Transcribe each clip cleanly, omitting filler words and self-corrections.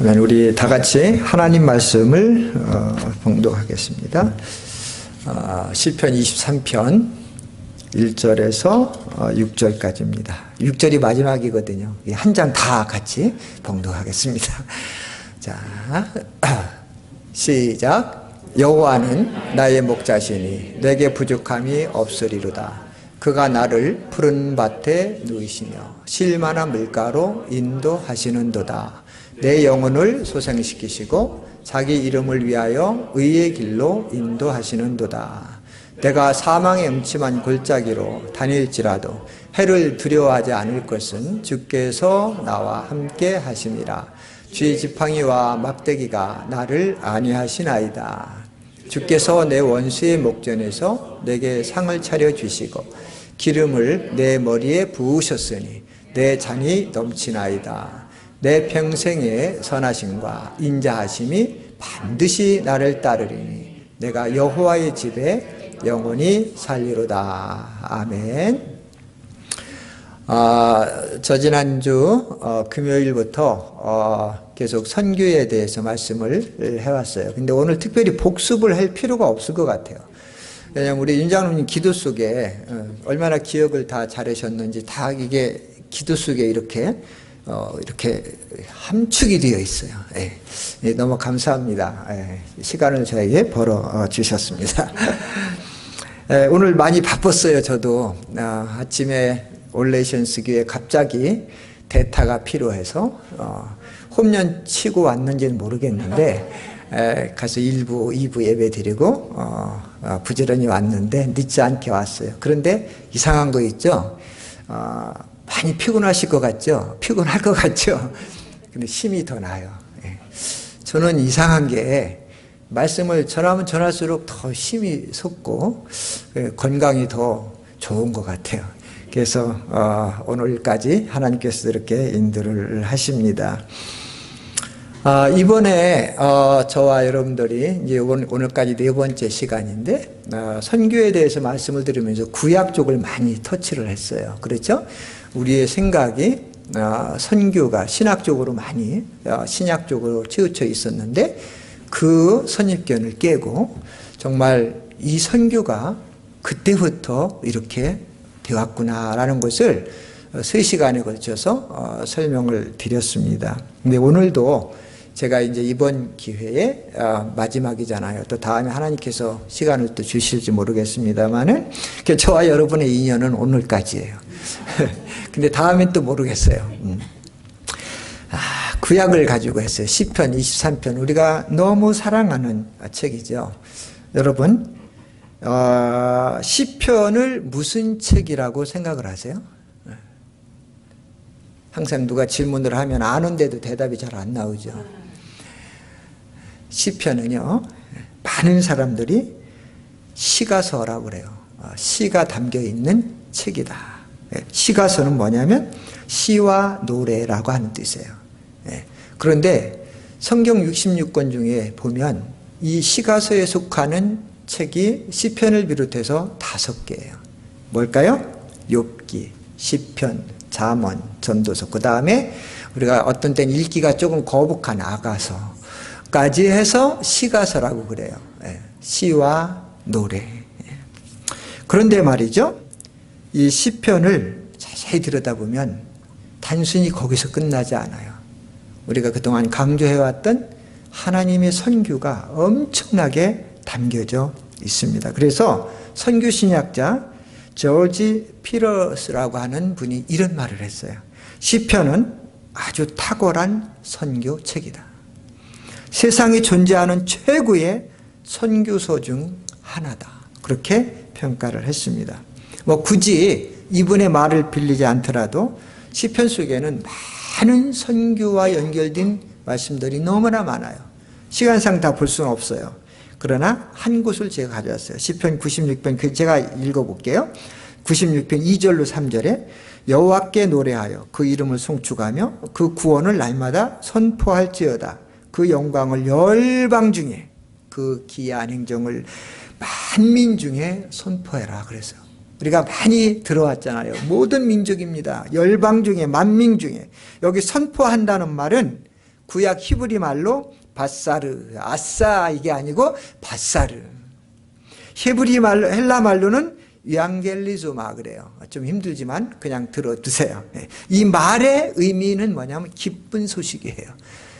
그러면 우리 다 같이 하나님 말씀을 봉독하겠습니다. 시편 23편 1절에서 6절까지입니다. 6절이 마지막이거든요. 한 장 다 같이 봉독하겠습니다. 자, 시작. 여호와는 나의 목자시니 내게 부족함이 없으리로다. 그가 나를 푸른 밭에 누이시며 쉴만한 물가로 인도하시는도다. 내 영혼을 소생시키시고 자기 이름을 위하여 의의 길로 인도하시는도다. 내가 사망의 음침한 골짜기로 다닐지라도 해를 두려워하지 않을 것은 주께서 나와 함께 하심이라. 주의 지팡이와 막대기가 나를 안위하시나이다. 주께서 내 원수의 목전에서 내게 상을 차려주시고 기름을 내 머리에 부으셨으니 내 잔이 넘치나이다. 내 평생의 선하심과 인자하심이 반드시 나를 따르리니 내가 여호와의 집에 영원히 살리로다. 아멘. 저 지난주 금요일부터 계속 선교에 대해서 말씀을 해왔어요. 근데 오늘 특별히 복습을 할 필요가 없을 것 같아요. 왜냐하면 우리 윤장로님 기도 속에 얼마나 기억을 다 잘하셨는지 다 이게 기도 속에 이렇게 함축이 되어 있어요. 예, 너무 감사합니다. 시간을 저에게 벌어 주셨습니다. 오늘 많이 바빴어요. 저도 아침에 올레이션스 교회 갑자기 대타가 필요해서 홈련 치고 왔는지는 모르겠는데 가서 1부, 2부 예배 드리고 부지런히 왔는데 늦지 않게 왔어요. 그런데 이상한 거 있죠? 많이 피곤하실 것 같죠? 피곤할 것 같죠? 근데 힘이 더 나요. 저는 이상한 게 말씀을 전하면 전할수록 더 힘이 솟고 건강이 더 좋은 것 같아요. 그래서 오늘까지 하나님께서 이렇게 인도를 하십니다. 이번에 저와 여러분들이 이제 오늘까지 네 번째 시간인데 선교에 대해서 말씀을 들으면서 구약 쪽을 많이 터치를 했어요. 그렇죠? 우리의 생각이 선교가 신학적으로 많이 신약 쪽으로 치우쳐 있었는데 그 선입견을 깨고 정말 이 선교가 그때부터 이렇게 되었구나라는 것을 3시간에 걸쳐서 설명을 드렸습니다. 근데 오늘도 제가 이제 이번 기회에 마지막이잖아요. 또 다음에 하나님께서 시간을 또 주실지 모르겠습니다만은 저와 여러분의 인연은 오늘까지예요. 근데 다음엔 또 모르겠어요. 구약을 가지고 했어요. 시편 23편 우리가 너무 사랑하는 책이죠. 여러분 시편을 무슨 책이라고 생각을 하세요? 항상 누가 질문을 하면 아는데도 대답이 잘 안 나오죠. 시편은요 많은 사람들이 시가서라고 그래요. 시가 담겨있는 책이다. 시가서는 뭐냐면 시와 노래라고 하는 뜻이에요. 그런데 성경 66권 중에 보면 이 시가서에 속하는 책이 시편을 비롯해서 5개예요. 뭘까요? 욥기, 시편, 잠언, 전도서, 그 다음에 우리가 어떤 때는 읽기가 조금 거북한 아가서까지 해서 시가서라고 그래요. 시와 노래. 그런데 말이죠, 이 시편을 자세히 들여다보면 단순히 거기서 끝나지 않아요. 우리가 그동안 강조해왔던 하나님의 선교가 엄청나게 담겨져 있습니다. 그래서 선교신학자 조지 피러스라고 하는 분이 이런 말을 했어요. 시편은 아주 탁월한 선교책이다. 세상에 존재하는 최고의 선교서 중 하나다. 그렇게 평가를 했습니다. 굳이 이분의 말을 빌리지 않더라도 시편 속에는 많은 선교와 연결된 말씀들이 너무나 많아요. 시간상 다 볼 수는 없어요. 그러나 한 곳을 제가 가져왔어요. 시편 96편 제가 읽어볼게요. 96편 2절로 3절에 여호와께 노래하여 그 이름을 송축하며 그 구원을 날마다 선포할지어다. 그 영광을 열방 중에 그 기이한 행정을 만민 중에 선포해라. 그래서 우리가 많이 들어왔잖아요. 모든 민족입니다. 열방 중에 만민 중에. 여기 선포한다는 말은 구약 히브리 말로 바사르, 아싸 이게 아니고 바사르. 히브리 말로, 헬라 말로는 유앙겔리조마 그래요. 좀 힘들지만 그냥 들어두세요. 이 말의 의미는 뭐냐면 기쁜 소식이에요.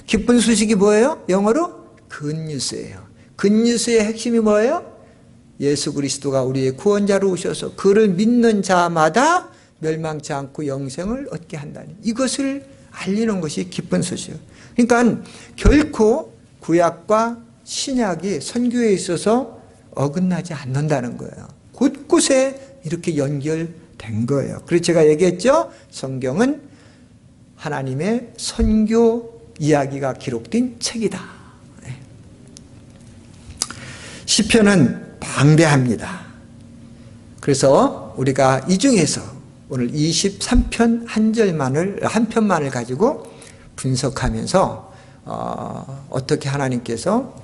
기쁜 소식이 뭐예요? 영어로 굿뉴스예요. 굿뉴스의 핵심이 뭐예요? 예수 그리스도가 우리의 구원자로 오셔서 그를 믿는 자마다 멸망치 않고 영생을 얻게 한다니, 이것을 알리는 것이 기쁜 소식이에요. 그러니까 결코 구약과 신약이 선교에 있어서 어긋나지 않는다는 거예요. 곳곳에 이렇게 연결된 거예요. 그래서 제가 얘기했죠. 성경은 하나님의 선교 이야기가 기록된 책이다. 시편은 방대합니다. 그래서 우리가 이 중에서 오늘 23편 한 편만을 가지고 분석하면서 어떻게 하나님께서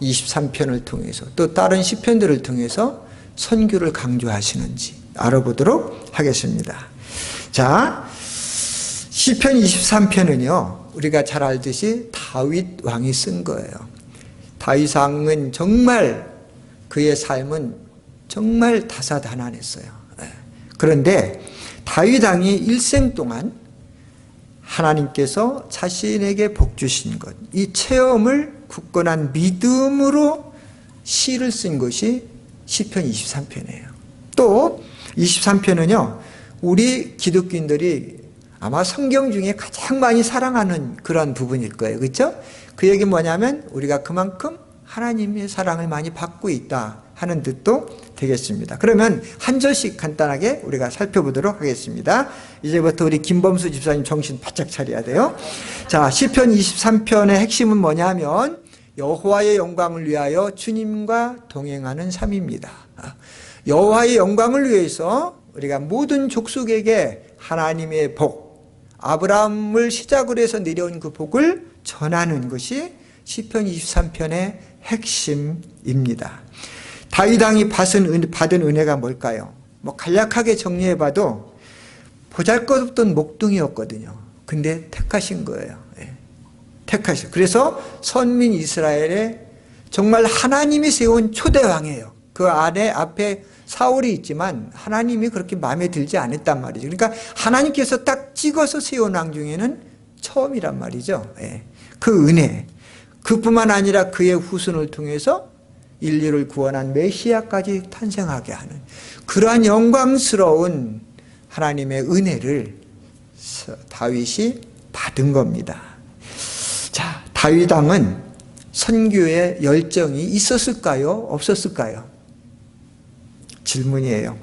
23편을 통해서 또 다른 시편들을 통해서 선교를 강조하시는지 알아보도록 하겠습니다. 자, 시편 23편은요, 우리가 잘 알듯이 다윗 왕이 쓴 거예요. 다윗 왕은 정말 그의 삶은 정말 다사다난했어요. 그런데 다윗 왕이 일생 동안 하나님께서 자신에게 복 주신 것, 이 체험을 굳건한 믿음으로 시를 쓴 것이 시편 23편이에요. 또 23편은요, 우리 기독교인들이 아마 성경 중에 가장 많이 사랑하는 그런 부분일 거예요. 그렇죠? 그 얘기는 뭐냐면 우리가 그만큼 하나님의 사랑을 많이 받고 있다 하는 뜻도 되겠습니다. 그러면 한 절씩 간단하게 우리가 살펴보도록 하겠습니다. 이제부터 우리 김범수 집사님 정신 바짝 차려야 돼요. 자, 시편 23편의 핵심은 뭐냐면 여호와의 영광을 위하여 주님과 동행하는 삶입니다. 여호와의 영광을 위해서 우리가 모든 족속에게 하나님의 복, 아브라함을 시작으로 해서 내려온 그 복을 전하는 것이 시편 23편의 핵심입니다. 다윗 왕이 받은 은혜가 뭘까요? 뭐 간략하게 정리해봐도 보잘것없던 목동이었거든요. 근데 택하신 거예요. 택하신. 그래서 선민 이스라엘에 정말 하나님이 세운 초대왕이에요. 그 앞에 사울이 있지만 하나님이 그렇게 마음에 들지 않았단 말이죠. 그러니까 하나님께서 딱 찍어서 세운 왕 중에는 처음이란 말이죠. 그 은혜, 그뿐만 아니라 그의 후손을 통해서 인류를 구원한 메시아까지 탄생하게 하는 그러한 영광스러운 하나님의 은혜를 다윗이 받은 겁니다. 자, 다윗 왕은 선교에 열정이 있었을까요? 없었을까요? 질문이에요.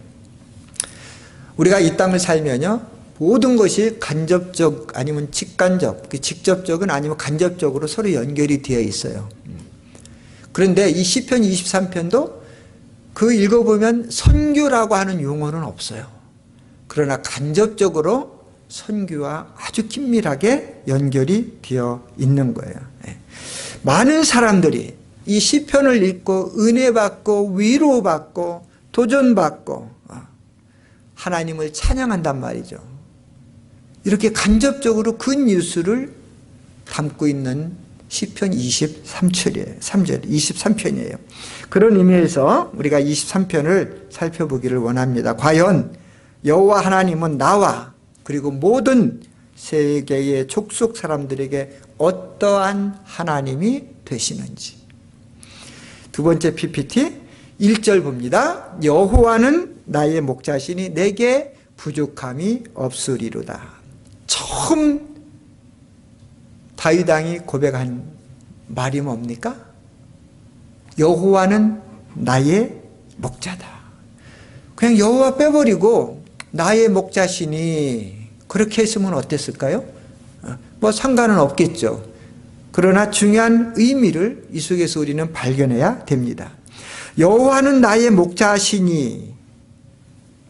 우리가 이 땅을 살면요, 모든 것이 간접적 아니면 직접적은 아니면 간접적으로 서로 연결이 되어 있어요. 그런데 이 시편 23편도 그 읽어보면 선교라고 하는 용어는 없어요. 그러나 간접적으로 선교와 아주 긴밀하게 연결이 되어 있는 거예요. 많은 사람들이 이 시편을 읽고 은혜받고 위로받고 도전받고 하나님을 찬양한단 말이죠. 이렇게 간접적으로 그 뉴스를 담고 있는 시편 23편이에요. 그런 의미에서 우리가 23편을 살펴보기를 원합니다. 과연 여호와 하나님은 나와 그리고 모든 세계의 족속 사람들에게 어떠한 하나님이 되시는지. 두 번째 PPT 1절 봅니다. 여호와는 나의 목자시니 내게 부족함이 없으리로다. 처음 다윗 왕이 고백한 말이 뭡니까? 여호와는 나의 목자다. 그냥 여호와 빼버리고 나의 목자시니 그렇게 했으면 어땠을까요? 뭐 상관은 없겠죠. 그러나 중요한 의미를 이 속에서 우리는 발견해야 됩니다. 여호와는 나의 목자시니,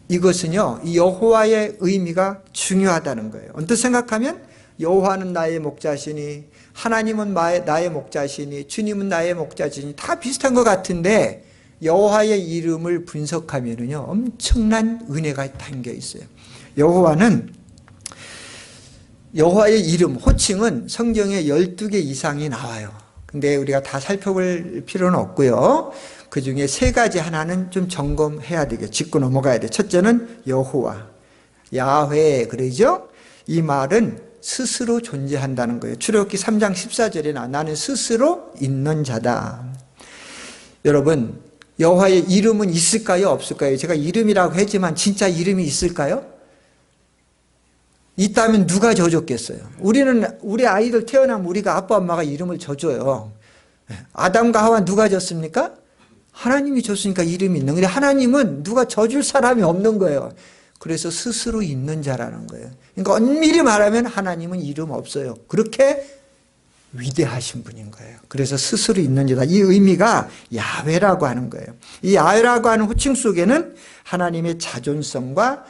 이것은요, 이 여호와의 의미가 중요하다는 거예요. 언뜻 생각하면 여호와는 나의 목자시니, 하나님은 나의 목자시니, 주님은 나의 목자시니 다 비슷한 것 같은데 여호와의 이름을 분석하면은요 엄청난 은혜가 담겨 있어요. 여호와는 여호와의 이름, 호칭은 성경에 12개 이상이 나와요. 근데 우리가 다 살펴볼 필요는 없고요. 그 중에 3가지 하나는 좀 점검해야 되겠죠. 짚고 넘어가야 돼. 첫째는 여호와, 야훼 그러죠. 이 말은 스스로 존재한다는 거예요. 출애굽기 3장 14절에 나는 스스로 있는 자다. 여러분, 여호와의 이름은 있을까요? 없을까요? 제가 이름이라고 했지만 진짜 이름이 있을까요? 있다면 누가 져줬겠어요? 우리 아이들 태어나면 우리가 아빠 엄마가 이름을 져줘요. 아담과 하와 누가 졌습니까? 하나님이 줬으니까 이름이 있는 거예요. 하나님은 누가 져줄 사람이 없는 거예요. 그래서 스스로 있는 자라는 거예요. 그러니까 엄밀히 말하면 하나님은 이름 없어요. 그렇게 위대하신 분인 거예요. 그래서 스스로 있는 자다. 이 의미가 야훼라고 하는 거예요. 이 야훼라고 하는 호칭 속에는 하나님의 자존성과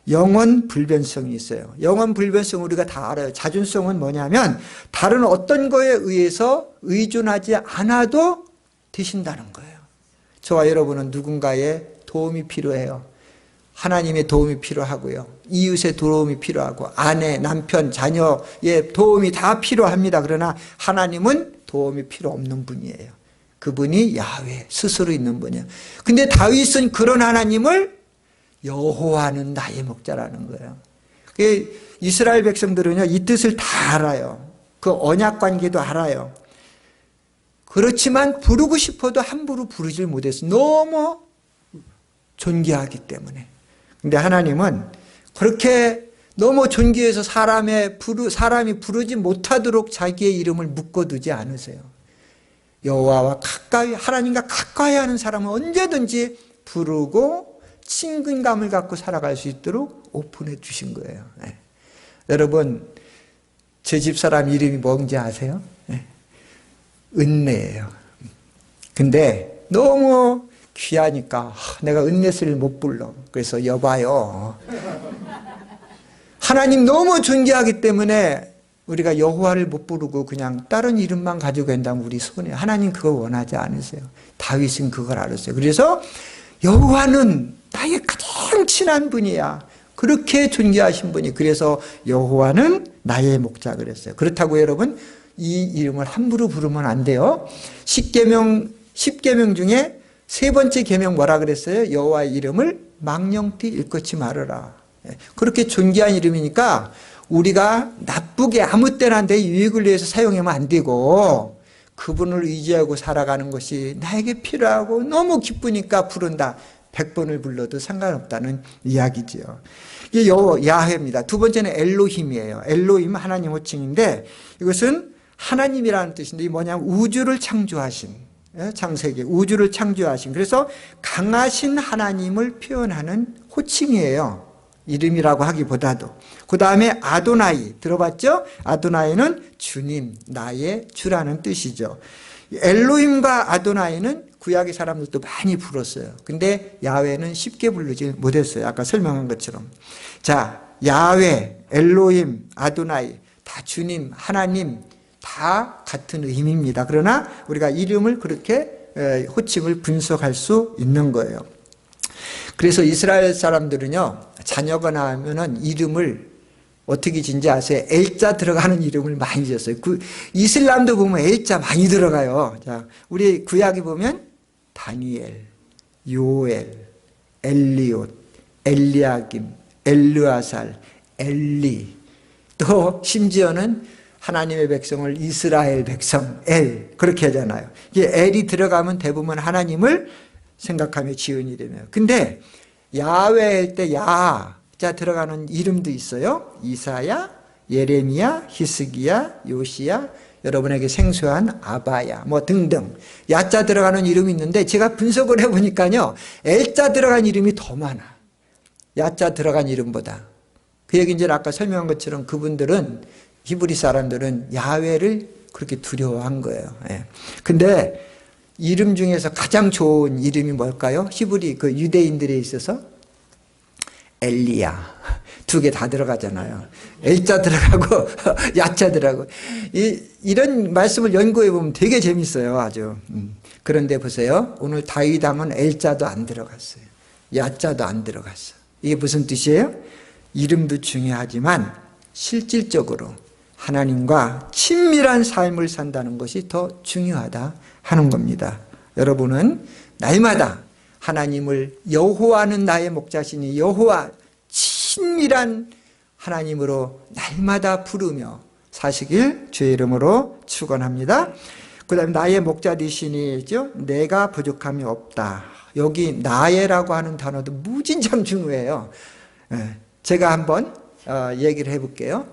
영원 불변성이 있어요. 영원 불변성 우리가 다 알아요. 자존성은 뭐냐면 다른 어떤 거에 의해서 의존하지 않아도 되신다는 거예요. 저와 여러분은 누군가의 도움이 필요해요. 하나님의 도움이 필요하고요. 이웃의 도움이 필요하고 아내, 남편, 자녀의 도움이 다 필요합니다. 그러나 하나님은 도움이 필요 없는 분이에요. 그분이 야훼, 스스로 있는 분이에요. 근데 다윗은 그런 하나님을 여호와는 나의 목자라는 거예요. 이스라엘 백성들은요, 이 뜻을 다 알아요. 그 언약 관계도 알아요. 그렇지만 부르고 싶어도 함부로 부르질 못했어요. 너무 존귀하기 때문에. 근데 하나님은 그렇게 너무 존귀해서 사람이 부르지 못하도록 자기의 이름을 묶어두지 않으세요. 여호와와 가까이, 하나님과 가까이 하는 사람은 언제든지 부르고 친근감을 갖고 살아갈 수 있도록 오픈해 주신 거예요. 네. 여러분, 제 집사람 이름이 뭔지 아세요? 네. 은혜예요. 근데 너무 귀하니까 내가 은혜스를 못 불러. 그래서 여봐요. 하나님 너무 존귀하기 때문에 우리가 여호와를 못 부르고 그냥 다른 이름만 가지고 한다면 우리 손해. 하나님 그거 원하지 않으세요. 다윗은 그걸 알았어요. 그래서 여호와는 나의 가장 친한 분이야. 그렇게 존귀하신 분이. 그래서 여호와는 나의 목자 그랬어요. 그렇다고 여러분 이 이름을 함부로 부르면 안 돼요. 10계명 중에 3번째 계명 뭐라 그랬어요? 여호와의 이름을 망령되이 일컫지 말아라. 그렇게 존귀한 이름이니까 우리가 나쁘게 아무 때나 내 유익을 위해서 사용하면 안 되고 그분을 의지하고 살아가는 것이 나에게 필요하고 너무 기쁘니까 부른다. 100번을 불러도 상관없다는 이야기죠. 이게 야훼입니다. 2번째는 엘로힘이에요. 엘로힘 하나님 호칭인데 이것은 하나님이라는 뜻인데 이게 뭐냐면 우주를 창조하신, 창세기 우주를 창조하신, 그래서 강하신 하나님을 표현하는 호칭이에요. 이름이라고 하기보다도. 그 다음에 아도나이 들어봤죠? 아도나이는 주님, 나의 주라는 뜻이죠. 엘로힘과 아도나이는 구약의 사람들도 많이 불렀어요. 근데 야훼는 쉽게 부르지 못했어요. 아까 설명한 것처럼. 자, 야훼, 엘로힘, 아도나이 다 주님, 하나님 다 같은 의미입니다. 그러나 우리가 이름을 그렇게 호칭을 분석할 수 있는 거예요. 그래서 이스라엘 사람들은요, 자녀가 나오면은 이름을 어떻게 짓는지 아세요? L자 들어가는 이름을 많이 지었어요. 이슬람도 보면 L자 많이 들어가요. 자, 우리 구약에 보면 다니엘, 요엘, 엘리옷, 엘리야김, 엘르아살, 엘리, 또 심지어는 하나님의 백성을 이스라엘 백성, 엘, 그렇게 하잖아요. 이게 엘이 들어가면 대부분 하나님을 생각하며 지은 이름이에요. 근데 야훼 할 때 야자 들어가는 이름도 있어요. 이사야, 예레미야, 히스기야, 요시야, 여러분에게 생소한 아바야 뭐 등등 야자 들어가는 이름이 있는데 제가 분석을 해보니까요, 엘자 들어간 이름이 더 많아. 야자 들어간 이름보다. 그 얘기는 아까 설명한 것처럼 그분들은, 히브리 사람들은 야훼를 그렇게 두려워한 거예요. 예. 근데 이름 중에서 가장 좋은 이름이 뭘까요? 히브리 그 유대인들에 있어서 엘리야. 2개 다 들어가잖아요. 엘자 들어가고 야자 들어가고. 이런 말씀을 연구해 보면 되게 재밌어요. 아주. 그런데 보세요. 오늘 다윗 하면 엘자도 안 들어갔어요. 야자도 안 들어갔어요. 이게 무슨 뜻이에요? 이름도 중요하지만 실질적으로 하나님과 친밀한 삶을 산다는 것이 더 중요하다 하는 겁니다. 여러분은 날마다 하나님을 여호와는 나의 목자시니 여호와 친밀한 하나님으로 날마다 부르며 사시길 주의 이름으로 축원합니다. 그 다음에 나의 목자 되시니죠. 내가 부족함이 없다. 여기 나의라고 하는 단어도 무진장 중요해요. 제가 한번 얘기를 해볼게요.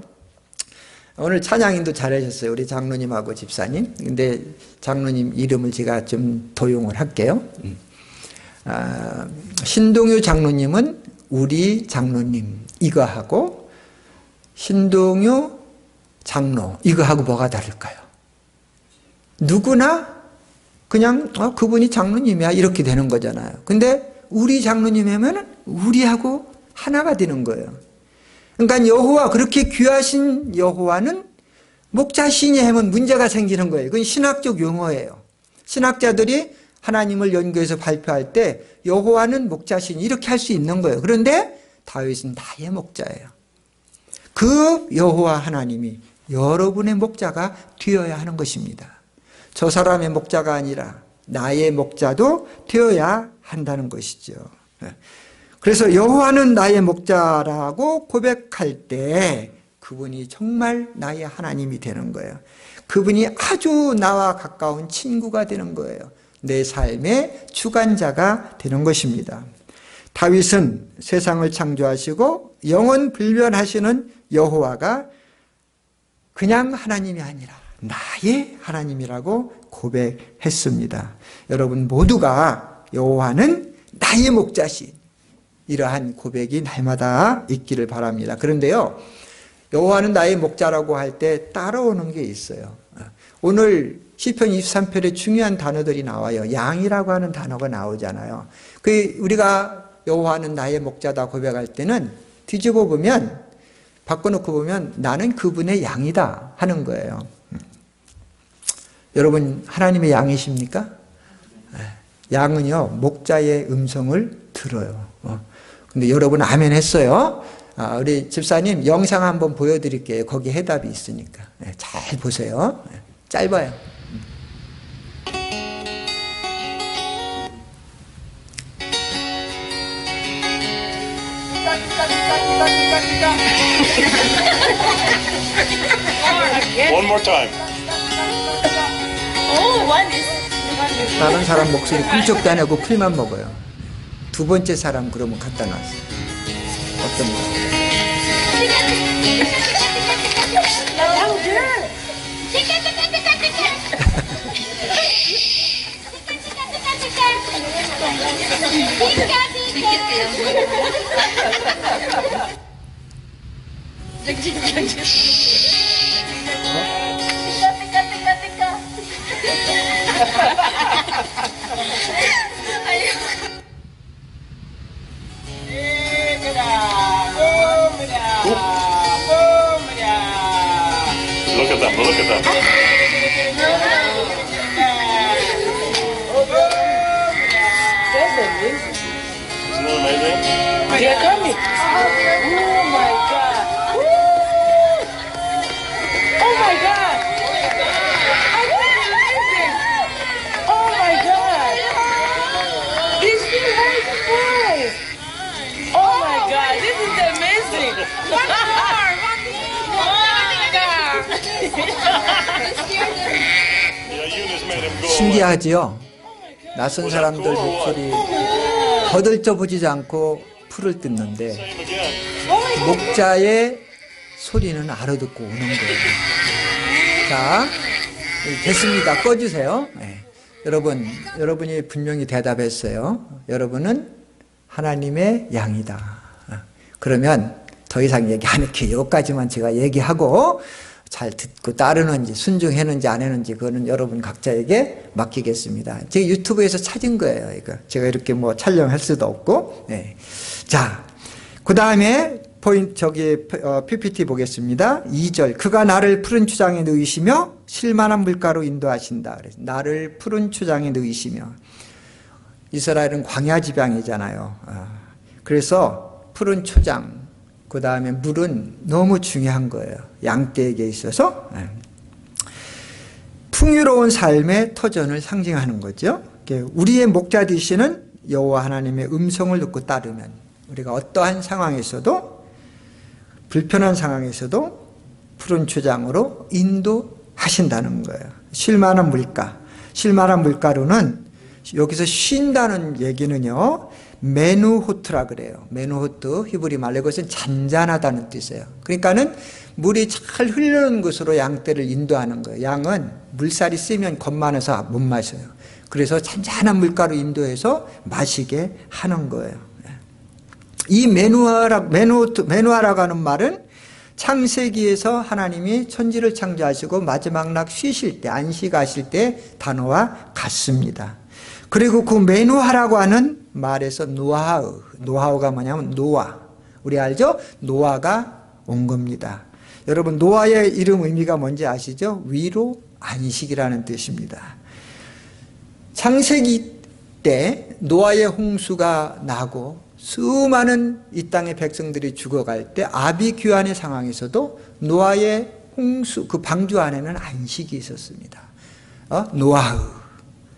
오늘 찬양인도 잘하셨어요. 우리 장로님하고 집사님. 근데 장로님 이름을 제가 좀 도용을 할게요. 신동유 장로님은 우리 장로님 이거 하고, 신동유 장로 이거 하고 뭐가 다를까요? 누구나 그냥 그분이 장로님이야 이렇게 되는 거잖아요. 근데 우리 장로님 하면은 우리하고 하나가 되는 거예요. 그러니까 여호와, 그렇게 귀하신 여호와는 목자시니 하면 문제가 생기는 거예요. 그건 신학적 용어예요. 신학자들이 하나님을 연구해서 발표할 때 여호와는 목자시니 이렇게 할 수 있는 거예요. 그런데 다윗은 나의 목자예요. 그 여호와 하나님이 여러분의 목자가 되어야 하는 것입니다. 저 사람의 목자가 아니라 나의 목자도 되어야 한다는 것이죠. 그래서 여호와는 나의 목자라고 고백할 때 그분이 정말 나의 하나님이 되는 거예요. 그분이 아주 나와 가까운 친구가 되는 거예요. 내 삶의 주관자가 되는 것입니다. 다윗은 세상을 창조하시고 영원 불변하시는 여호와가 그냥 하나님이 아니라 나의 하나님이라고 고백했습니다. 여러분 모두가 여호와는 나의 목자신, 이러한 고백이 날마다 있기를 바랍니다. 그런데요, 여호와는 나의 목자라고 할 때 따라오는 게 있어요. 오늘 시편 23편에 중요한 단어들이 나와요. 양이라고 하는 단어가 나오잖아요. 우리가 여호와는 나의 목자다 고백할 때는 뒤집어 보면, 바꿔놓고 보면 나는 그분의 양이다 하는 거예요. 여러분 하나님의 양이십니까? 양은요 목자의 음성을 들어요. 근데 여러분 아멘 했어요. 우리 집사님 영상 한번 보여드릴게요. 거기 해답이 있으니까 잘 보세요. 짧아요. One more time. 다른 사람 목소리 꿈쩍도 안 하고 풀만 먹어요. 두 번째 사람 그러면 갖다 놨어. 어떤 거? Look at them, look at them. Isn't that amazing? They're coming. Oh my God. Oh my God. I can't believe it. Oh my God. These two eyes boys. Oh my God. This is amazing. One more. Yeah, Eunice made him go away. 신기하지요? 낯선 사람들 목소리 거들떠보지 않고 풀을 뜯는데 Same again. 목자의 소리는 알아듣고 오는 거예요. 자, 됐습니다. 꺼주세요. 네. 여러분이 분명히 대답했어요. 여러분은 하나님의 양이다. 그러면 더 이상 얘기 안 할게요. 여기까지만 제가 얘기하고 잘 듣고 따르는지 순종했는지 안 했는지 그거는 여러분 각자에게 맡기겠습니다. 제가 유튜브에서 찾은 거예요. 이거 제가 이렇게 뭐 촬영할 수도 없고. 네. 자, 그 다음에 PPT 보겠습니다. 2절. 그가 나를 푸른 추장에 누이시며 실만한 물가로 인도하신다. 그래서 나를 푸른 추장에 누이시며, 이스라엘은 광야 지방이잖아요. 그래서 푸른 초장, 그 다음에 물은 너무 중요한 거예요. 양떼에게 있어서. 풍요로운 삶의 터전을 상징하는 거죠. 우리의 목자 되시는 여호와 하나님의 음성을 듣고 따르면 우리가 어떠한 상황에서도, 불편한 상황에서도 푸른 초장으로 인도하신다는 거예요. 쉴만한 물가. 쉴만한 물가로는 여기서 쉰다는 얘기는요, 메누호트라 그래요. 메누호트, 히브리 말로 이것은 잔잔하다는 뜻이에요. 그러니까는 물이 잘 흐르는 곳으로 양떼를 인도하는 거예요. 양은 물살이 세면 겁 많아서 못 마셔요. 그래서 잔잔한 물가로 인도해서 마시게 하는 거예요. 이 메누하라고 하는 말은 창세기에서 하나님이 천지를 창조하시고 마지막 날 쉬실 때, 안식하실 때 단어와 같습니다. 그리고 그 메누하라고 하는 말에서 노아가 뭐냐면 노아. 우리 알죠? 노아가 온 겁니다. 여러분, 노아의 이름 의미가 뭔지 아시죠? 위로 안식이라는 뜻입니다. 창세기 때 노아의 홍수가 나고 수많은 이 땅의 백성들이 죽어갈 때 아비규환의 상황에서도 노아의 홍수, 그 방주 안에는 안식이 있었습니다. 노아의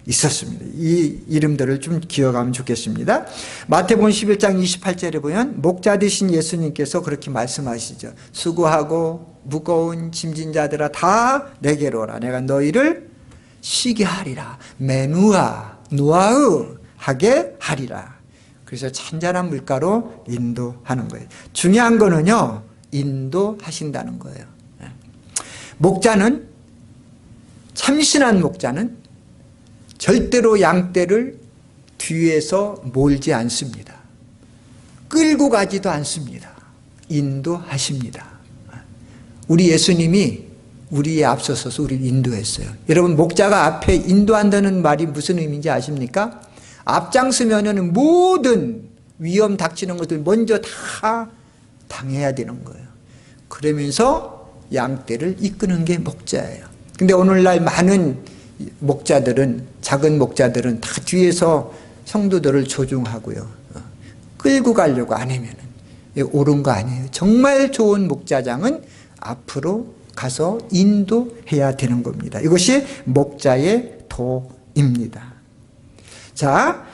있었습니다. 이 이름들을 좀 기억하면 좋겠습니다. 마태복음 11장 28절에 보면 목자 되신 예수님께서 그렇게 말씀하시죠. 수고하고 무거운 짐진 자들아 다 내게로 오라. 내가 너희를 쉬게 하리라. 노아의 하게 하리라. 그래서 잔잔한 물가로 인도하는 거예요. 중요한 거는요, 인도하신다는 거예요. 목자는, 참신한 목자는 절대로 양떼를 뒤에서 몰지 않습니다. 끌고 가지도 않습니다. 인도하십니다. 우리 예수님이 우리에 앞서서서 우리를 인도했어요. 여러분, 목자가 앞에 인도한다는 말이 무슨 의미인지 아십니까? 앞장서면은 모든 위험 닥치는 것들 먼저 다 당해야 되는 거예요. 그러면서 양떼를 이끄는 게 목자예요. 근데 오늘날 많은 목자들은, 작은 목자들은 다 뒤에서 성도들을 조종하고요, 끌고 가려고 안 하면은 옳은 거 아니에요. 정말 좋은 목자장은 앞으로 가서 인도해야 되는 겁니다. 이것이 목자의 도입니다. 자,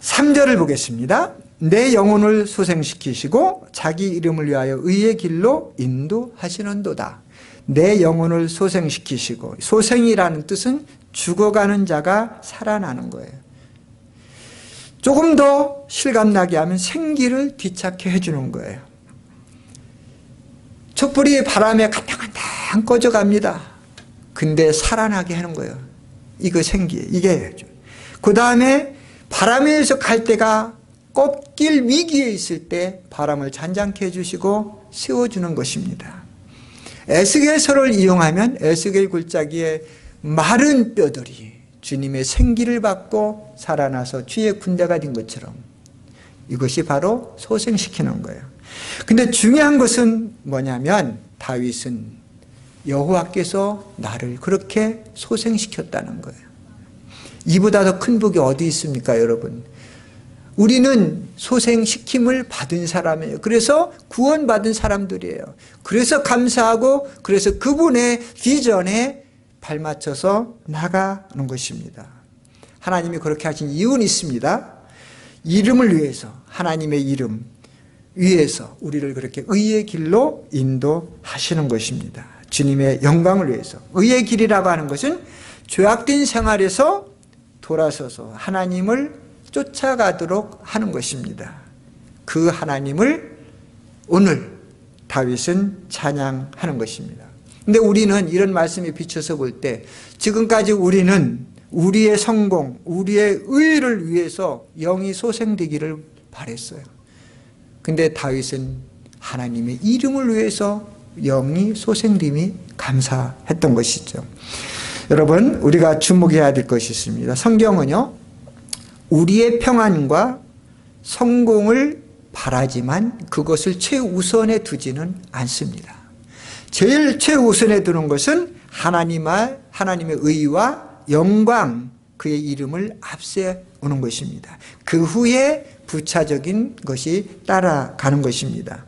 3절을 보겠습니다. 내 영혼을 소생시키시고 자기 이름을 위하여 의의 길로 인도하시는도다. 내 영혼을 소생시키시고, 소생이라는 뜻은 죽어가는 자가 살아나는 거예요. 조금 더 실감나게 하면 생기를 뒤찾게 해주는 거예요. 촛불이 바람에 간당간당 꺼져갑니다. 근데 살아나게 하는 거예요. 이거 생기, 이게. 그 다음에 바람에서 갈 때가 꺾일 위기에 있을 때 바람을 잔잔케 해주시고 세워주는 것입니다. 에스겔서를 이용하면 에스겔 굴짜기에 마른 뼈들이 주님의 생기를 받고 살아나서 주의 군대가 된 것처럼 이것이 바로 소생시키는 거예요. 근데 중요한 것은 뭐냐면 다윗은 여호와께서 나를 그렇게 소생시켰다는 거예요. 이보다 더 큰 복이 어디 있습니까, 여러분? 우리는 소생시킴을 받은 사람이에요. 그래서 구원받은 사람들이에요. 그래서 감사하고, 그래서 그분의 비전에 발맞춰서 나가는 것입니다. 하나님이 그렇게 하신 이유는 있습니다. 이름을 위해서, 하나님의 이름 위해서 우리를 그렇게 의의 길로 인도하시는 것입니다. 주님의 영광을 위해서. 의의 길이라고 하는 것은 죄악된 생활에서 돌아서서 하나님을 쫓아가도록 하는 것입니다. 그 하나님을 오늘 다윗은 찬양하는 것입니다. 근데 우리는 이런 말씀에 비춰서 볼 때 지금까지 우리는 우리의 성공, 우리의 의를 위해서 영이 소생되기를 바랬어요. 근데 다윗은 하나님의 이름을 위해서 영이 소생됨이 감사했던 것이죠. 여러분, 우리가 주목해야 될 것이 있습니다. 성경은요, 우리의 평안과 성공을 바라지만 그것을 최우선에 두지는 않습니다. 제일 최우선에 두는 것은 하나님의 의와 영광, 그의 이름을 앞세우는 것입니다. 그 후에 부차적인 것이 따라가는 것입니다.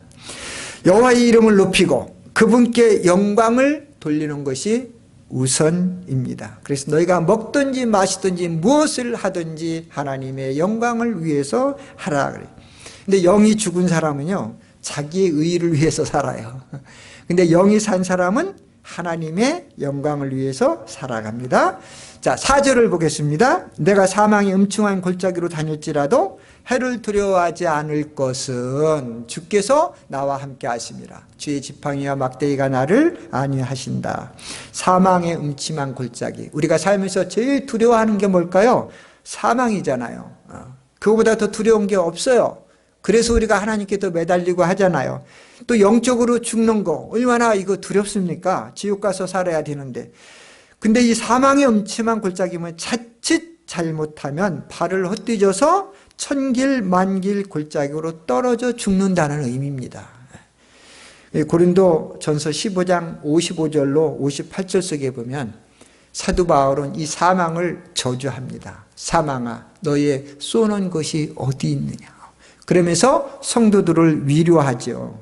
여호와의 이름을 높이고 그분께 영광을 돌리는 것이 우선입니다. 그래서 너희가 먹든지 마시든지 무엇을 하든지 하나님의 영광을 위해서 하라 그래요. 근데 영이 죽은 사람은요, 자기의 의의를 위해서 살아요. 근데 영이 산 사람은 하나님의 영광을 위해서 살아갑니다. 자, 4절을 보겠습니다. 내가 사망의 음침한 골짜기로 다닐지라도 해를 두려워하지 않을 것은 주께서 나와 함께 하심이라. 주의 지팡이와 막대기가 나를 안위하신다. 사망의 음침한 골짜기. 우리가 살면서 제일 두려워하는 게 뭘까요? 사망이잖아요. 그거보다 더 두려운 게 없어요. 그래서 우리가 하나님께 더 매달리고 하잖아요. 또 영적으로 죽는 거 얼마나 이거 두렵습니까? 지옥 가서 살아야 되는데. 근데 이 사망의 음침한 골짜기면 자칫 잘못하면 발을 헛디뎌서 천길 만길 골짜기로 떨어져 죽는다는 의미입니다. 고린도 전서 15장 55절로 58절 속에 보면 사도 바울은 이 사망을 저주합니다. 사망아, 너의 쏘는 것이 어디 있느냐. 그러면서 성도들을 위로하죠.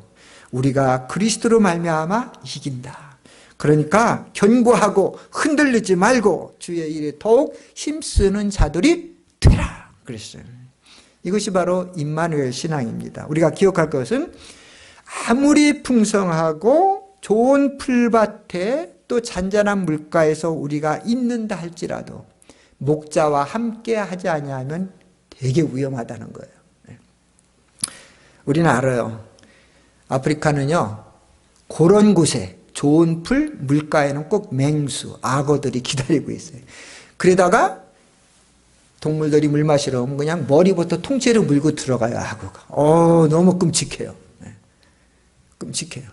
우리가 그리스도로 말미암아 이긴다. 그러니까 견고하고 흔들리지 말고 주의 일에 더욱 힘쓰는 자들이 되라 그랬어요. 이것이 바로 임마누엘 신앙입니다. 우리가 기억할 것은 아무리 풍성하고 좋은 풀밭에 또 잔잔한 물가에서 우리가 있는다 할지라도 목자와 함께 하지 아니하면 되게 위험하다는 거예요. 우리는 알아요. 아프리카는요, 그런 곳에 좋은 풀, 물가에는 꼭 맹수, 악어들이 기다리고 있어요. 그러다가 동물들이 물 마시러 오면 그냥 머리부터 통째로 물고 들어가요, 악어가. 너무 끔찍해요. 끔찍해요.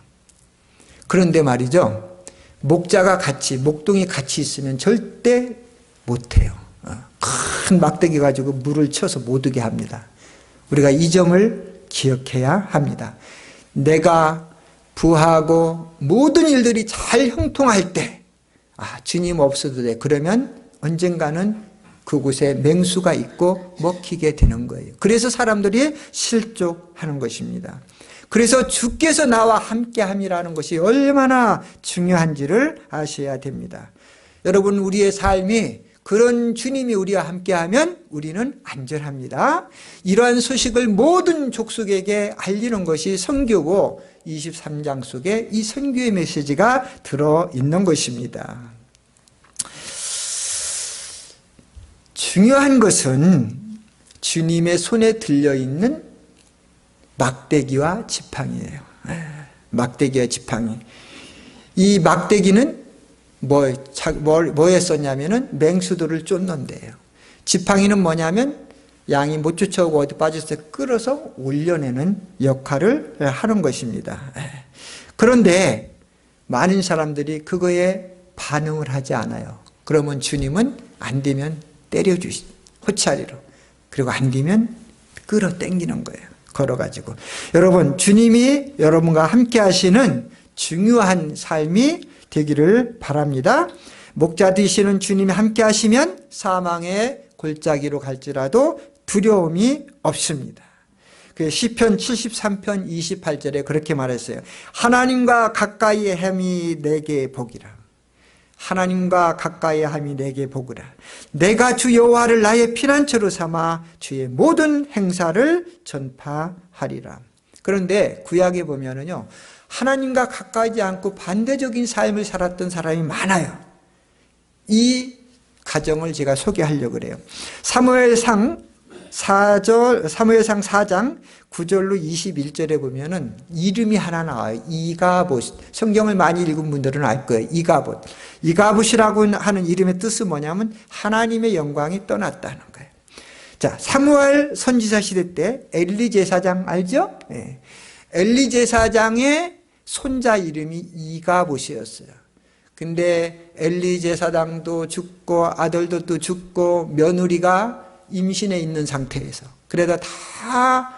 그런데 말이죠, 목자가 같이, 목동이 같이 있으면 절대 못해요. 큰 막대기 가지고 물을 쳐서 못 오게 합니다. 우리가 이 점을 기억해야 합니다. 내가 부하고 모든 일들이 잘 형통할 때, 주님 없어도 돼. 그러면 언젠가는 그곳에 맹수가 있고 먹히게 되는 거예요. 그래서 사람들이 실족하는 것입니다. 그래서 주께서 나와 함께함이라는 것이 얼마나 중요한지를 아셔야 됩니다. 여러분, 우리의 삶이 그런 주님이 우리와 함께하면 우리는 안전합니다. 이러한 소식을 모든 족속에게 알리는 것이 선교고 23장 속에 이 선교의 메시지가 들어있는 것입니다. 중요한 것은 주님의 손에 들려있는 막대기와 지팡이에요. 막대기와 지팡이. 이 막대기는 뭐에 썼냐면은 맹수들을 쫓는데요. 지팡이는 뭐냐면 양이 못 쫓아오고 어디 빠졌을 때 끌어서 올려내는 역할을 하는 것입니다. 그런데 많은 사람들이 그거에 반응을 하지 않아요. 그러면 주님은 안 되면 때려주시, 호치아리로. 그리고 안 되면 끌어당기는 거예요. 걸어가지고. 여러분, 주님이 여러분과 함께 하시는 중요한 삶이 되기를 바랍니다. 목자 되시는 주님이 함께 하시면 사망의 골짜기로 갈지라도 두려움이 없습니다. 그 시편 73편 28절에 그렇게 말했어요. 하나님과 가까이 함이 내게 복이라. 하나님과 가까이 함이 내게 복이라. 내가 주 여호와를 나의 피난처로 삼아 주의 모든 행사를 전파하리라. 그런데 구약에 보면은요, 하나님과 가까이지 않고 반대적인 삶을 살았던 사람이 많아요. 이 가정을 제가 소개하려고 그래요. 사무엘상 4장 9절로 21절에 보면은 이름이 하나 나와요. 이가봇. 성경을 많이 읽은 분들은 알 거예요. 이가봇. 이가봇이라고 하는 이름의 뜻은 뭐냐면 하나님의 영광이 떠났다는 거예요. 자, 사무엘 선지자 시대 때 엘리 제사장 알죠? 네. 엘리 제사장의 손자 이름이 이가봇이었어요. 근데 엘리 제사장도 죽고 아들도 또 죽고 며느리가 임신해 있는 상태에서, 그래도 다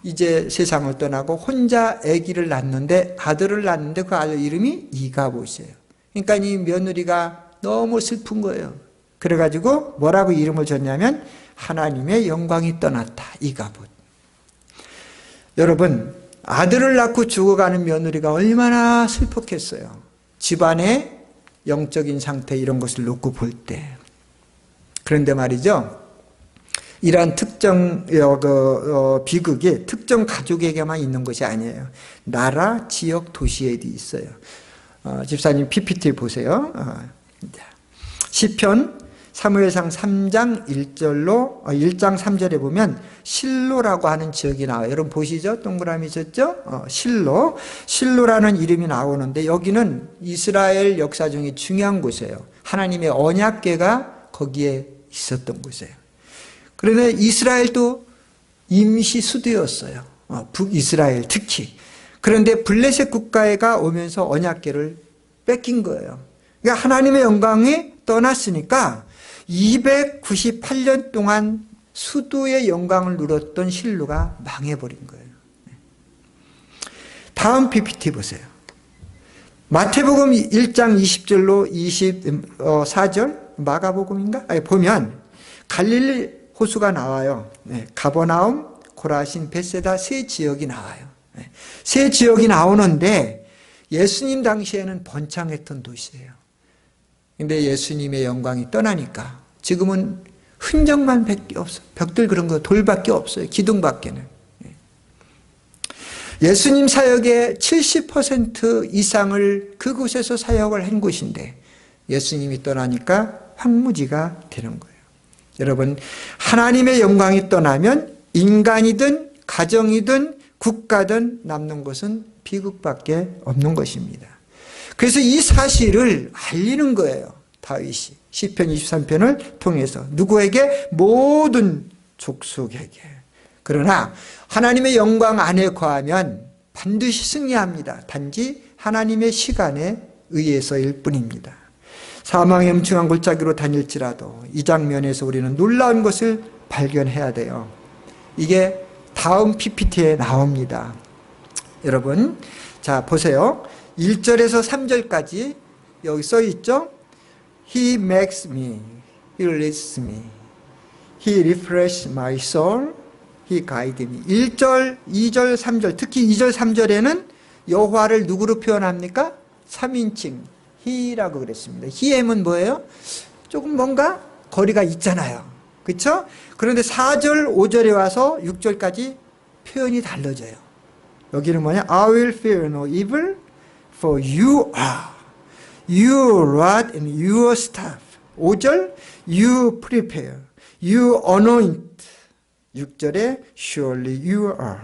이제 세상을 떠나고 혼자 아기를 낳는데, 아들을 낳는데 그 아들 이름이 이가봇이에요. 그러니까 이 며느리가 너무 슬픈 거예요. 그래가지고 뭐라고 이름을 줬냐면 하나님의 영광이 떠났다, 이가봇. 여러분, 아들을 낳고 죽어가는 며느리가 얼마나 슬펐겠어요. 집안의 영적인 상태 이런 것을 놓고 볼 때. 그런데 말이죠. 이러한 특정 비극이 특정 가족에게만 있는 것이 아니에요. 나라, 지역, 도시에도 있어요. 집사님 PPT 보세요. 시편 사무엘상 3장 1장 3절에 보면 실로라고 하는 지역이 나와요. 여러분 보시죠? 동그라미 쳤죠? 실로. 실로라는 이름이 나오는데 여기는 이스라엘 역사 중에 중요한 곳이에요. 하나님의 언약궤가 거기에 있었던 곳이에요. 그런데 이스라엘도 임시 수도였어요. 북이스라엘 특히. 그런데 블레셋 국가가 오면서 언약궤를 뺏긴 거예요. 그러니까 하나님의 영광이 떠났으니까 298년 동안 수도의 영광을 누렸던 실로가 망해버린 거예요. 다음 PPT 보세요. 마태복음 1장 20절로 24절 마가복음인가? 보면 갈릴리 호수가 나와요. 가버나움, 고라신, 벳세다 세 지역이 나와요. 세 지역이 나오는데 예수님 당시에는 번창했던 도시예요. 근데 예수님의 영광이 떠나니까 지금은 흔적만 밖에 없어요. 벽들 그런 거 돌밖에 없어요. 기둥밖에는. 예수님 사역의 70% 이상을 그곳에서 사역을 한 곳인데 예수님이 떠나니까 황무지가 되는 거예요. 여러분, 하나님의 영광이 떠나면 인간이든 가정이든 국가든 남는 것은 비극밖에 없는 것입니다. 그래서 이 사실을 알리는 거예요. 다윗이 시편 23편을 통해서 누구에게? 모든 족속에게. 그러나 하나님의 영광 안에 거하면 반드시 승리합니다. 단지 하나님의 시간에 의해서일 뿐입니다. 사망의 음침한 골짜기로 다닐지라도 이 장면에서 우리는 놀라운 것을 발견해야 돼요. 이게 다음 PPT에 나옵니다. 여러분, 자 보세요. 1절에서 3절까지 여기 써 있죠? He makes me, He leads me, He refreshes my soul, He guides me. 1절, 2절, 3절, 특히 2절, 3절에는 여호와를 누구로 표현합니까? 3인칭 He라고 그랬습니다. He엠은 뭐예요? 조금 뭔가 거리가 있잖아요. 그렇죠? 그런데 4절, 5절에 와서 6절까지 표현이 달라져요. 여기는 뭐냐? I will fear no evil, for you are. Your rod and your staff. 5절, you prepare, you anoint. 6절에 surely you are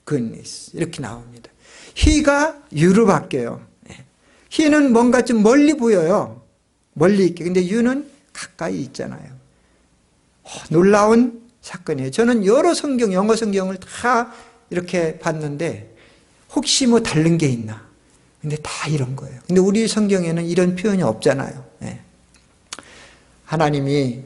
goodness. 이렇게 나옵니다. he가 you로 바뀌어요. he는 뭔가 좀 멀리 보여요. 멀리 있게. 근데 you는 가까이 있잖아요. 놀라운 사건이에요. 저는 여러 성경, 영어 성경을 다 이렇게 봤는데 혹시 뭐 다른 게 있나? 근데 다 이런 거예요. 근데 우리 성경에는 이런 표현이 없잖아요. 하나님이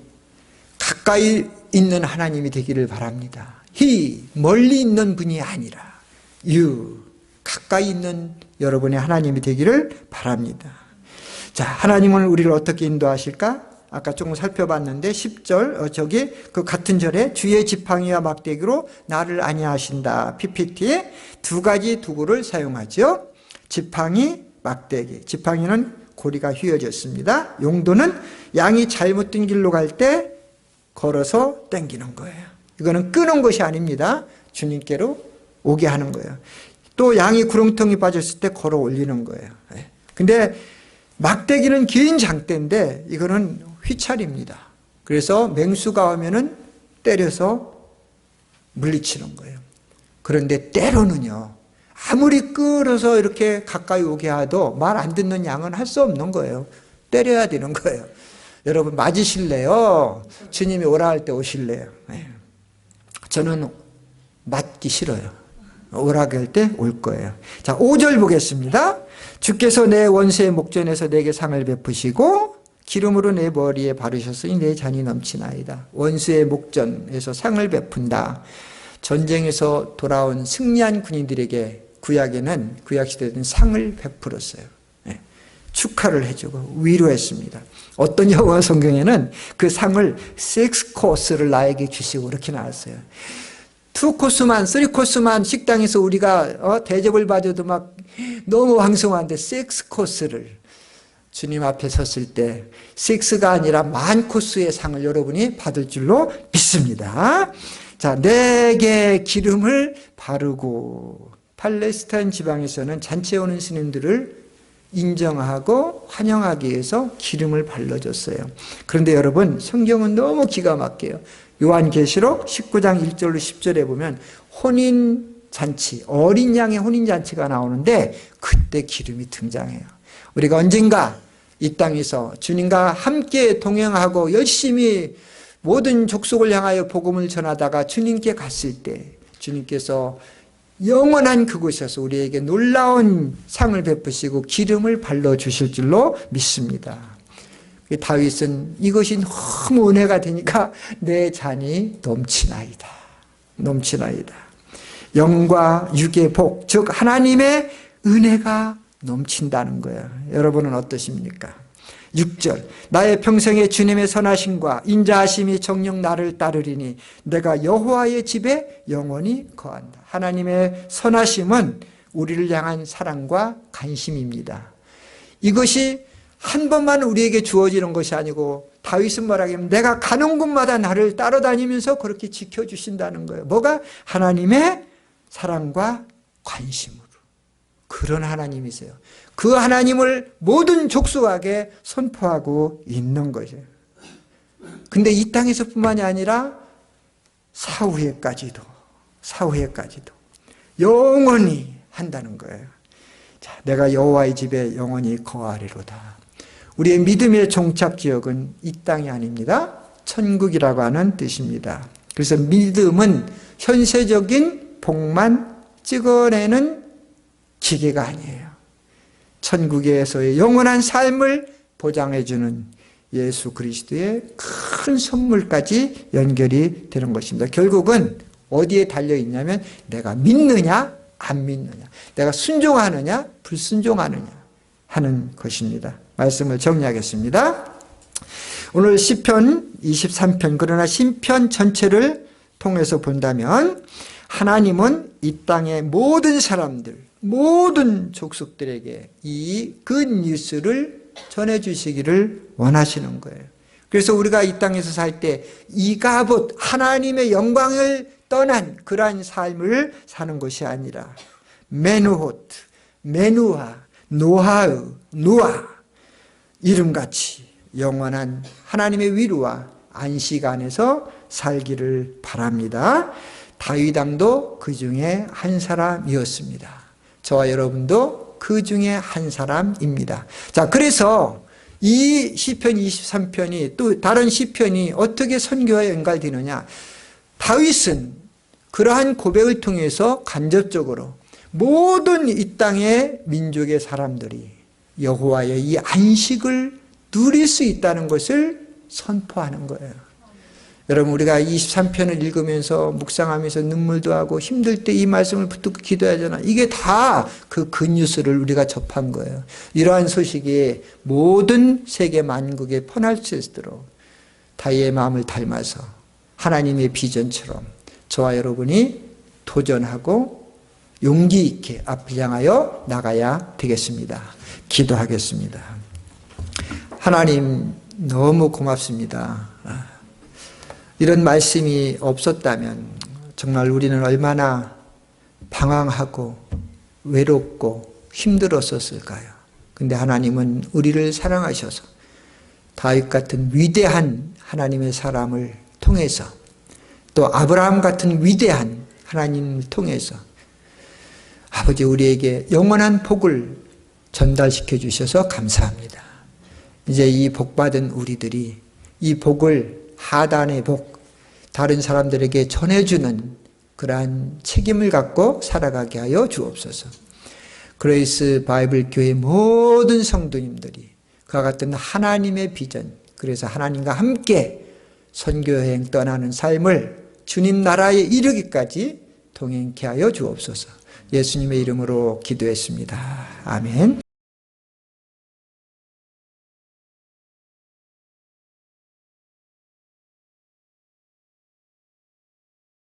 가까이 있는 하나님이 되기를 바랍니다. He, 멀리 있는 분이 아니라 You, 가까이 있는 여러분의 하나님이 되기를 바랍니다. 자, 하나님은 우리를 어떻게 인도하실까? 아까 조금 살펴봤는데 10절 저기 그 같은 절에 주의 지팡이와 막대기로 나를 안위하신다. PPT에 두 가지 도구를 사용하죠. 지팡이, 막대기. 지팡이는 고리가 휘어졌습니다. 용도는 양이 잘못된 길로 갈 때 걸어서 당기는 거예요. 이거는 끄는 것이 아닙니다. 주님께로 오게 하는 거예요. 또 양이 구렁텅이 빠졌을 때 걸어 올리는 거예요. 근데 막대기는 긴 장대인데 이거는 휘찰입니다. 그래서 맹수가 오면은 때려서 물리치는 거예요. 그런데 때로는요, 아무리 끌어서 이렇게 가까이 오게 해도 말 안 듣는 양은 할 수 없는 거예요. 때려야 되는 거예요. 여러분 맞으실래요? 주님이 오라 할 때 오실래요? 저는 맞기 싫어요. 오라고 할 때 올 거예요. 자, 5절 보겠습니다. 주께서 내 원수의 목전에서 내게 상을 베푸시고 기름으로 내 머리에 바르셨으니 내 잔이 넘치나이다. 원수의 목전에서 상을 베푼다. 전쟁에서 돌아온 승리한 군인들에게 구약에는 구약시대에는 상을 베풀었어요. 축하를 해주고 위로했습니다. 어떤 영어 성경에는 그 상을 6 코스를 나에게 주시고 이렇게 나왔어요. 2코스만 3코스만 식당에서 우리가 대접을 받아도 막 너무 황송한데 6코스를 주님 앞에 섰을 때 6가 아니라 10,000코스의 상을 여러분이 받을 줄로 믿습니다. 자, 내게 기름을 바르고. 팔레스타인 지방에서는 잔치에 오는 스님들을 인정하고 환영하기 위해서 기름을 발라줬어요. 그런데 여러분, 성경은 너무 기가 막혀요. 요한계시록 19장 1절로 10절에 보면 혼인잔치, 어린 양의 혼인잔치가 나오는데 그때 기름이 등장해요. 우리가 언젠가 이 땅에서 주님과 함께 동행하고 열심히 모든 족속을 향하여 복음을 전하다가 주님께 갔을 때 주님께서 영원한 그곳에서 우리에게 놀라운 상을 베푸시고 기름을 발라주실 줄로 믿습니다. 다윗은 이것이 너무 은혜가 되니까 내 잔이 넘치나이다. 넘치나이다. 영과 육의 복, 즉 하나님의 은혜가 넘친다는 거예요. 여러분은 어떠십니까? 6절, 나의 평생에 주님의 선하심과 인자하심이 정녕 나를 따르리니 내가 여호와의 집에 영원히 거한다. 하나님의 선하심은 우리를 향한 사랑과 관심입니다. 이것이 한 번만 우리에게 주어지는 것이 아니고 다윗은 말하기를 내가 가는 곳마다 나를 따라다니면서 그렇게 지켜주신다는 거예요. 뭐가? 하나님의 사랑과 관심으로. 그런 하나님이세요. 그 하나님을 모든 족속에게 선포하고 있는 거죠. 근데 이 땅에서 뿐만이 아니라 사후에까지도 영원히 한다는 거예요. 자, 내가 여호와의 집에 영원히 거하리로다. 우리의 믿음의 종착 지역은 이 땅이 아닙니다. 천국이라고 하는 뜻입니다. 그래서 믿음은 현세적인 복만 찍어내는 기계가 아니에요. 천국에서의 영원한 삶을 보장해주는 예수 그리스도의 큰 선물까지 연결이 되는 것입니다. 결국은 어디에 달려있냐면 내가 믿느냐 안 믿느냐, 내가 순종하느냐 불순종하느냐 하는 것입니다. 말씀을 정리하겠습니다. 오늘 시편 23편, 그러나 시편 전체를 통해서 본다면 하나님은 이 땅의 모든 사람들, 모든 족속들에게 이 굿뉴스를 전해주시기를 원하시는 거예요. 그래서 우리가 이 땅에서 살 때 이가봇, 하나님의 영광을 떠난 그러한 삶을 사는 것이 아니라 메누호트, 메누하, 노하으, 노아, 이름같이 영원한 하나님의 위로와 안식 안에서 살기를 바랍니다. 다윗 왕도 그 중에 한 사람이었습니다. 저와 여러분도 그 중에 한 사람입니다. 자, 그래서 이 시편 23편이 또 다른 시편이 어떻게 선교와 연관되느냐? 다윗은 그러한 고백을 통해서 간접적으로 모든 이 땅의 민족의 사람들이 여호와의 이 안식을 누릴 수 있다는 것을 선포하는 거예요. 여러분, 우리가 23편을 읽으면서 묵상하면서 눈물도 하고 힘들 때 이 말씀을 붙들고 기도하잖아. 이게 다 그 굿뉴스를 우리가 접한 거예요. 이러한 소식이 모든 세계 만국에 퍼날 수 있도록 다윗의 마음을 닮아서 하나님의 비전처럼 저와 여러분이 도전하고 용기 있게 앞을 향하여 나가야 되겠습니다. 기도하겠습니다. 하나님, 너무 고맙습니다. 이런 말씀이 없었다면 정말 우리는 얼마나 방황하고 외롭고 힘들었었을까요? 근데 하나님은 우리를 사랑하셔서 다윗 같은 위대한 하나님의 사람을 통해서 또 아브라함 같은 위대한 하나님을 통해서 아버지 우리에게 영원한 복을 전달시켜 주셔서 감사합니다. 이제 이 복받은 우리들이 이 복을 하단의 복, 다른 사람들에게 전해주는 그러한 책임을 갖고 살아가게 하여 주옵소서. 그레이스 바이블 교회 모든 성도님들이 그와 같은 하나님의 비전, 그래서 하나님과 함께 선교여행 떠나는 삶을 주님 나라에 이르기까지 동행케 하여 주옵소서. 예수님의 이름으로 기도했습니다. 아멘.